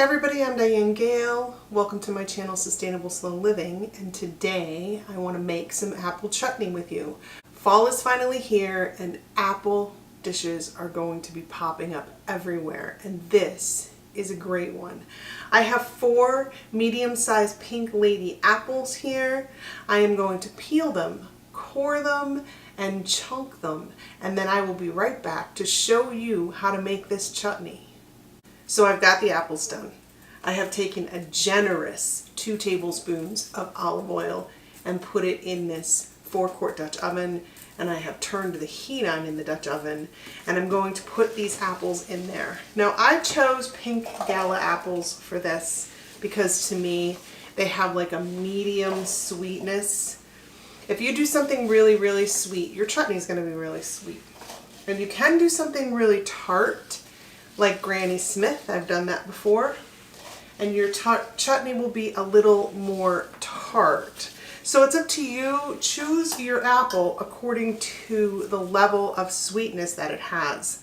everybody, I'm Diane Gale. Welcome to my channel Sustainable Slow Living, and today I want to make some apple chutney with you. Fall is finally here and apple dishes are going to be popping up everywhere, and this is a great one. I have 4 medium-sized pink lady apples here. I am going to peel them, core them, and chunk them, and then I will be right back to show you how to make this chutney. So I've got the apples done. I have taken a generous 2 tablespoons of olive oil and put it in this 4-quart Dutch oven, and I have turned the heat on in the Dutch oven, and I'm going to put these apples in there. Now I chose pink gala apples for this because to me they have like a medium sweetness. If you do something really sweet, your chutney is going to be really sweet. And you can do something really tart like Granny Smith. I've done that before, and your chutney will be a little more tart. So it's up to you. Choose your apple according to the level of sweetness that it has.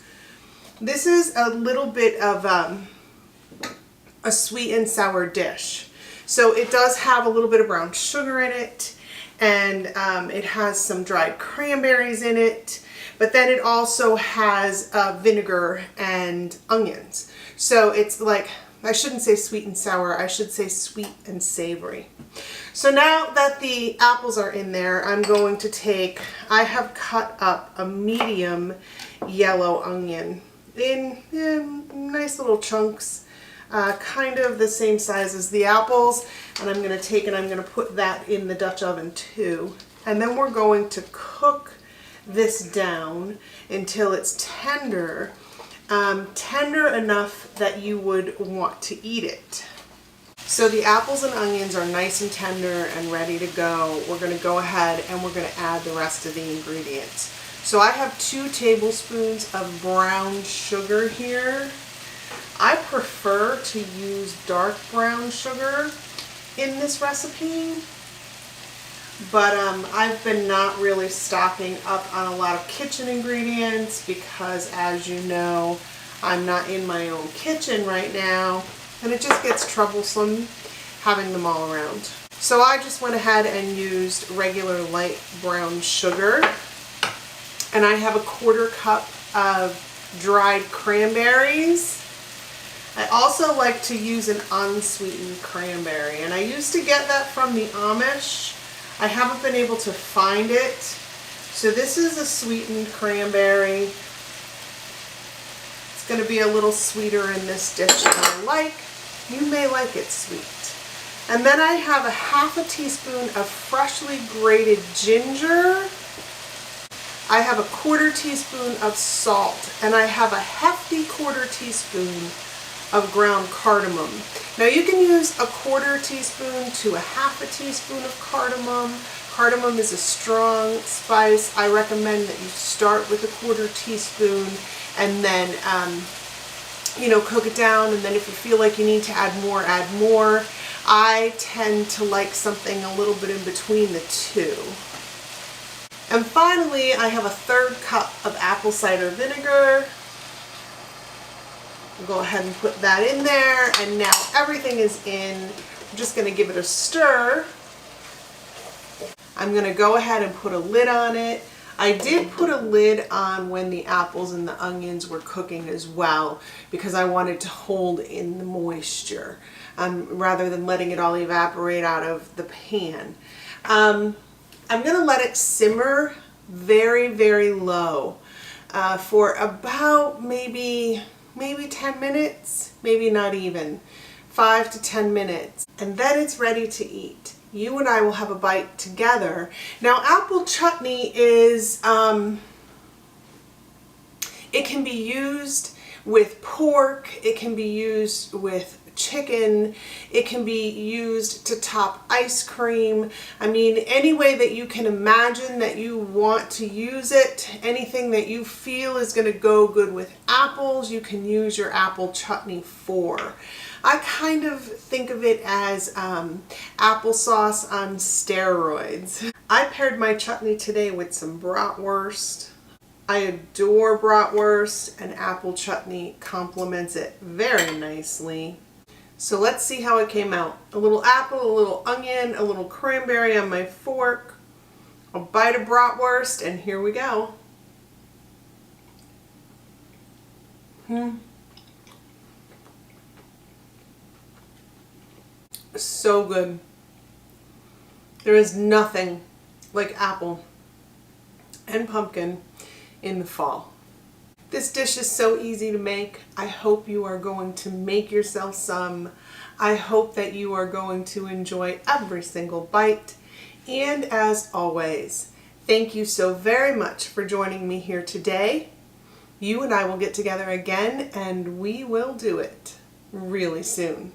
This is a little bit of a sweet and sour dish, so it does have a little bit of brown sugar in it, and it has some dried cranberries in it. But then it also has vinegar and onions. So it's like, I shouldn't say sweet and sour, I should say sweet and savory. So now that the apples are in there, I'm going to take, I have cut up a medium yellow onion in nice little chunks, kind of the same size as the apples. And I'm going to take and I'm going to put that in the Dutch oven too. And then we're going to cook this down until it's tender, tender enough that you would want to eat it. So the apples and onions are nice and tender and ready to go. We're going to go ahead and we're going to add the rest of the ingredients. So I have 2 tablespoons of brown sugar here. I prefer to use dark brown sugar in this recipe, but I've been not really stocking up on a lot of kitchen ingredients because, as you know, I'm not in my own kitchen right now, and it just gets troublesome having them all around. So I just went ahead and used regular light brown sugar, and I have a 1/4 cup of dried cranberries. I also like to use an unsweetened cranberry, and I used to get that from the Amish. I haven't been able to find it. So this is a sweetened cranberry. It's going to be a little sweeter in this dish than I like. You may like it sweet. And then I have a 1/2 teaspoon of freshly grated ginger. I have a 1/4 teaspoon of salt, and I have a hefty 1/4 teaspoon of ground cardamom. Now you can use a 1/4 teaspoon to a 1/2 teaspoon of cardamom. Cardamom is a strong spice. I recommend that you start with a 1/4 teaspoon and then cook it down, and then if you feel like you need to add more, add more. I tend to like something a little bit in between the two. And finally, I have a 1/3 cup of apple cider vinegar. Go ahead and put that in there, and now everything is in. I'm just going to give it a stir. I'm going to go ahead and put a lid on it. I did put a lid on when the apples and the onions were cooking as well, because I wanted to hold in the moisture rather than letting it all evaporate out of the pan. I'm going to let it simmer very low for about maybe 10 minutes, maybe not even, 5 to 10 minutes, and then it's ready to eat. You and I will have a bite together. Now apple chutney is, it can be used with pork, it can be used with chicken, it can be used to top ice cream. I mean, any way that you can imagine that you want to use it, anything that you feel is going to go good with apples, you can use your apple chutney for. I kind of think of it as applesauce on steroids. I paired my chutney today with some bratwurst. I adore bratwurst, and apple chutney complements it very nicely. So let's see how it came out. A little apple, a little onion, a little cranberry on my fork, a bite of bratwurst, and here we go. So good. There is nothing like apple and pumpkin in the fall. This dish is so easy to make. I hope you are going to make yourself some. I hope that you are going to enjoy every single bite. And as always, thank you so very much for joining me here today. You and I will get together again, and we will do it really soon.